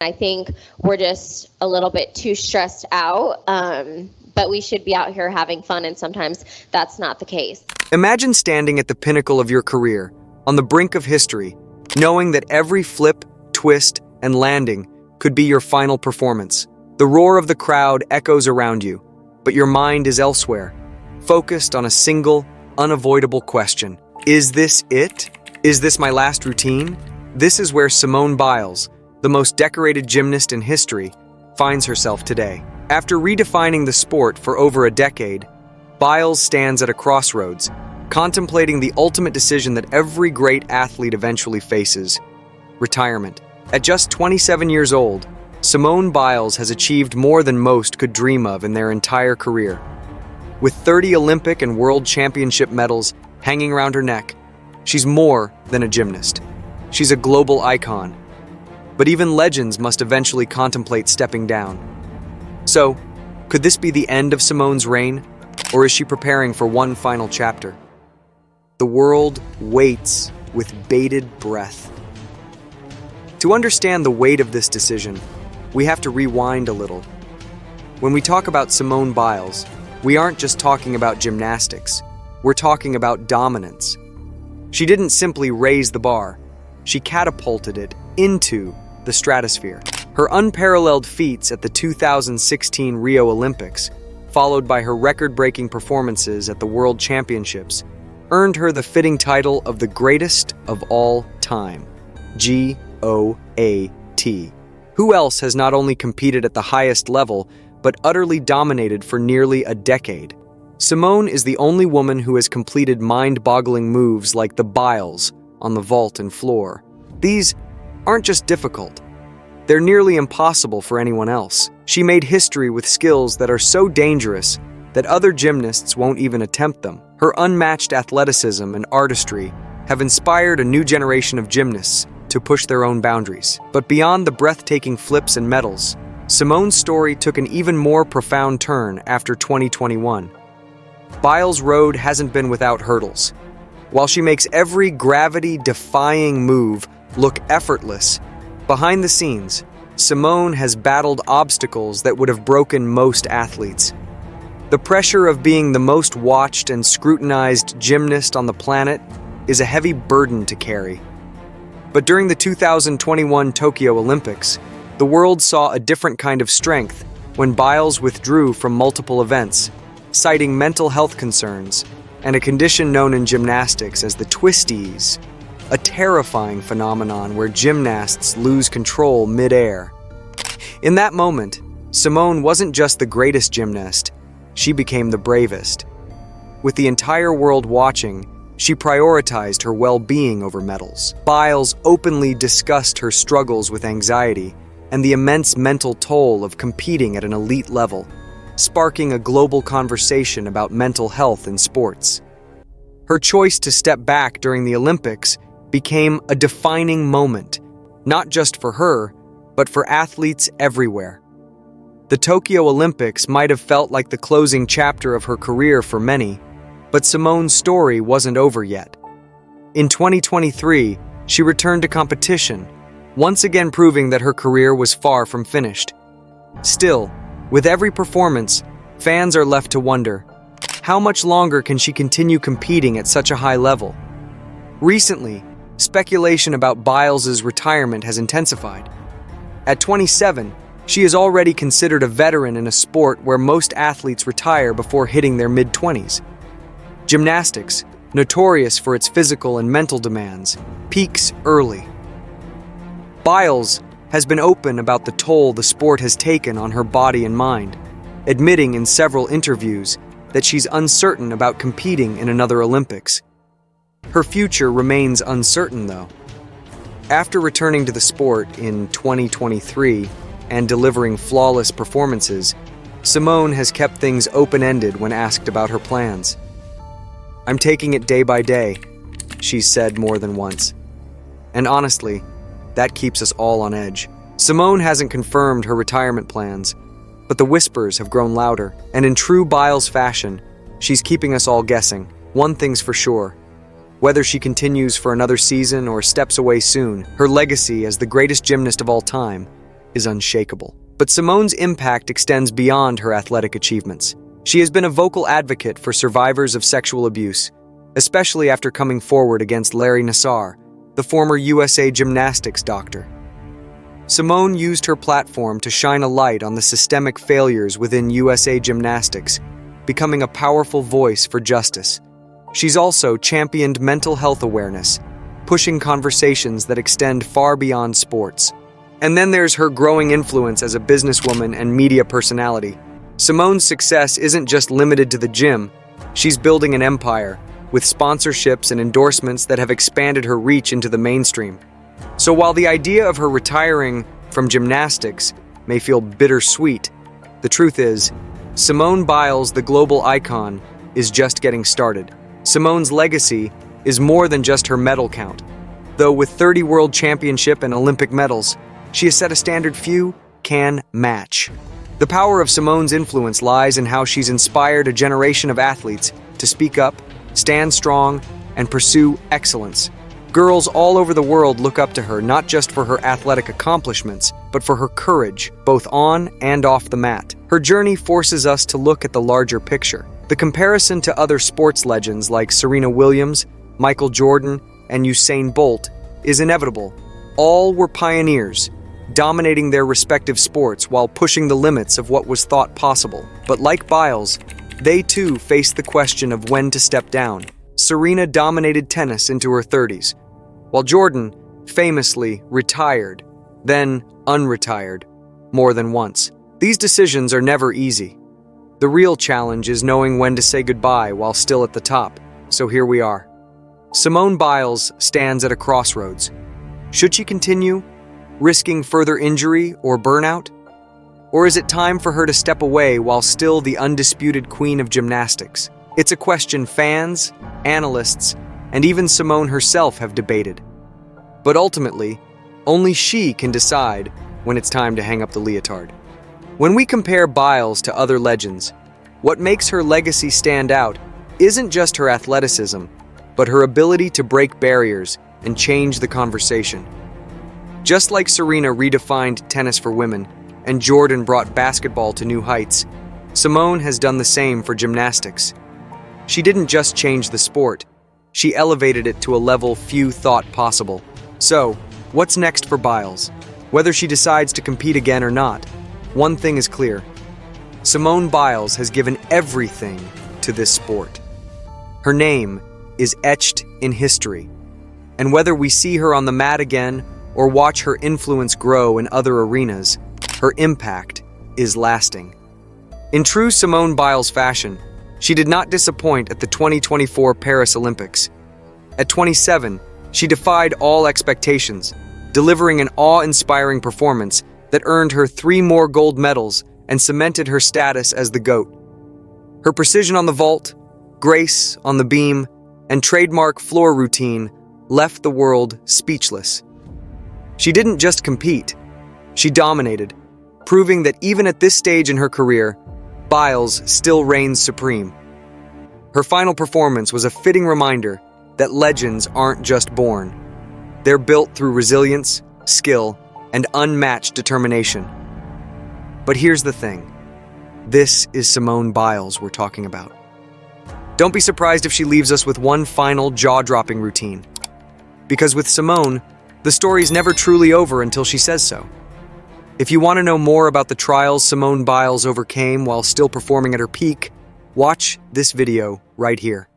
I think we're just a little bit too stressed out, but we should be out here having fun, and sometimes that's not the case. Imagine standing at the pinnacle of your career, on the brink of history, knowing that every flip, twist, and landing could be your final performance. The roar of the crowd echoes around you, but your mind is elsewhere, focused on a single, unavoidable question. Is this it? Is this my last routine? This is where Simone Biles, the most decorated gymnast in history, finds herself today. After redefining the sport for over a decade, Biles stands at a crossroads, contemplating the ultimate decision that every great athlete eventually faces: retirement. At just 27 years old, Simone Biles has achieved more than most could dream of in their entire career. With 30 Olympic and World Championship medals hanging around her neck, she's more than a gymnast. She's a global icon. But even legends must eventually contemplate stepping down. So, could this be the end of Simone's reign, or is she preparing for one final chapter? The world waits with bated breath. To understand the weight of this decision, we have to rewind a little. When we talk about Simone Biles, we aren't just talking about gymnastics. We're talking about dominance. She didn't simply raise the bar. She catapulted it into the stratosphere. Her unparalleled feats at the 2016 Rio Olympics, followed by her record-breaking performances at the World Championships, earned her the fitting title of the greatest of all time. GOAT. Who else has not only competed at the highest level, but utterly dominated for nearly a decade? Simone is the only woman who has completed mind-boggling moves like the Biles on the vault and floor. These aren't just difficult. They're nearly impossible for anyone else. She made history with skills that are so dangerous that other gymnasts won't even attempt them. Her unmatched athleticism and artistry have inspired a new generation of gymnasts to push their own boundaries. But beyond the breathtaking flips and medals, Simone's story took an even more profound turn after 2021. Biles' road hasn't been without hurdles. While she makes every gravity-defying move look effortless, behind the scenes, Simone has battled obstacles that would have broken most athletes. The pressure of being the most watched and scrutinized gymnast on the planet is a heavy burden to carry. But during the 2021 Tokyo Olympics, the world saw a different kind of strength when Biles withdrew from multiple events, citing mental health concerns and a condition known in gymnastics as the twisties, a terrifying phenomenon where gymnasts lose control mid-air. In that moment, Simone wasn't just the greatest gymnast, she became the bravest. With the entire world watching, she prioritized her well-being over medals. Biles openly discussed her struggles with anxiety and the immense mental toll of competing at an elite level, sparking a global conversation about mental health in sports. Her choice to step back during the Olympics became a defining moment, not just for her, but for athletes everywhere. The Tokyo Olympics might have felt like the closing chapter of her career for many, but Simone's story wasn't over yet. In 2023, she returned to competition, once again proving that her career was far from finished. Still, with every performance, fans are left to wonder, how much longer can she continue competing at such a high level? Recently, speculation about Biles' retirement has intensified. At 27, she is already considered a veteran in a sport where most athletes retire before hitting their mid-20s. Gymnastics, notorious for its physical and mental demands, peaks early. Biles has been open about the toll the sport has taken on her body and mind, admitting in several interviews that she's uncertain about competing in another Olympics. Her future remains uncertain, though. After returning to the sport in 2023 and delivering flawless performances, Simone has kept things open-ended when asked about her plans. "I'm taking it day by day," she's said more than once. And honestly, that keeps us all on edge. Simone hasn't confirmed her retirement plans, but the whispers have grown louder, and in true Biles fashion, she's keeping us all guessing. One thing's for sure: whether she continues for another season or steps away soon, her legacy as the greatest gymnast of all time is unshakable. But Simone's impact extends beyond her athletic achievements. She has been a vocal advocate for survivors of sexual abuse, especially after coming forward against Larry Nassar, the former USA gymnastics doctor. Simone used her platform to shine a light on the systemic failures within USA Gymnastics, becoming a powerful voice for justice. She's also championed mental health awareness, pushing conversations that extend far beyond sports. And then there's her growing influence as a businesswoman and media personality. Simone's success isn't just limited to the gym. She's building an empire, with sponsorships and endorsements that have expanded her reach into the mainstream. So while the idea of her retiring from gymnastics may feel bittersweet, the truth is, Simone Biles, the global icon, is just getting started. Simone's legacy is more than just her medal count. Though with 30 world championship and Olympic medals, she has set a standard few can match. The power of Simone's influence lies in how she's inspired a generation of athletes to speak up, stand strong, and pursue excellence. Girls all over the world look up to her not just for her athletic accomplishments, but for her courage, both on and off the mat. Her journey forces us to look at the larger picture. The comparison to other sports legends like Serena Williams, Michael Jordan, and Usain Bolt is inevitable. All were pioneers, dominating their respective sports while pushing the limits of what was thought possible. But like Biles, they too faced the question of when to step down. Serena dominated tennis into her 30s, while Jordan famously retired, then unretired, more than once. These decisions are never easy. The real challenge is knowing when to say goodbye while still at the top. So here we are. Simone Biles stands at a crossroads. Should she continue, risking further injury or burnout? Or is it time for her to step away while still the undisputed queen of gymnastics? It's a question fans, analysts, and even Simone herself have debated. But ultimately, only she can decide when it's time to hang up the leotard. When we compare Biles to other legends, what makes her legacy stand out isn't just her athleticism, but her ability to break barriers and change the conversation. Just like Serena redefined tennis for women and Jordan brought basketball to new heights, Simone has done the same for gymnastics. She didn't just change the sport, she elevated it to a level few thought possible. So, what's next for Biles? Whether she decides to compete again or not, one thing is clear. Simone Biles has given everything to this sport. Her name is etched in history, and whether we see her on the mat again or watch her influence grow in other arenas, her impact is lasting. In true Simone Biles fashion, she did not disappoint at the 2024 Paris Olympics. At 27, she defied all expectations, delivering an awe-inspiring performance that earned her 3 more gold medals and cemented her status as the GOAT. Her precision on the vault, grace on the beam, and trademark floor routine left the world speechless. She didn't just compete, she dominated, proving that even at this stage in her career, Biles still reigns supreme. Her final performance was a fitting reminder that legends aren't just born. They're built through resilience, skill, and unmatched determination. But here's the thing. This is Simone Biles we're talking about. Don't be surprised if she leaves us with one final jaw-dropping routine. Because with Simone, the story's never truly over until she says so. If you want to know more about the trials Simone Biles overcame while still performing at her peak, watch this video right here.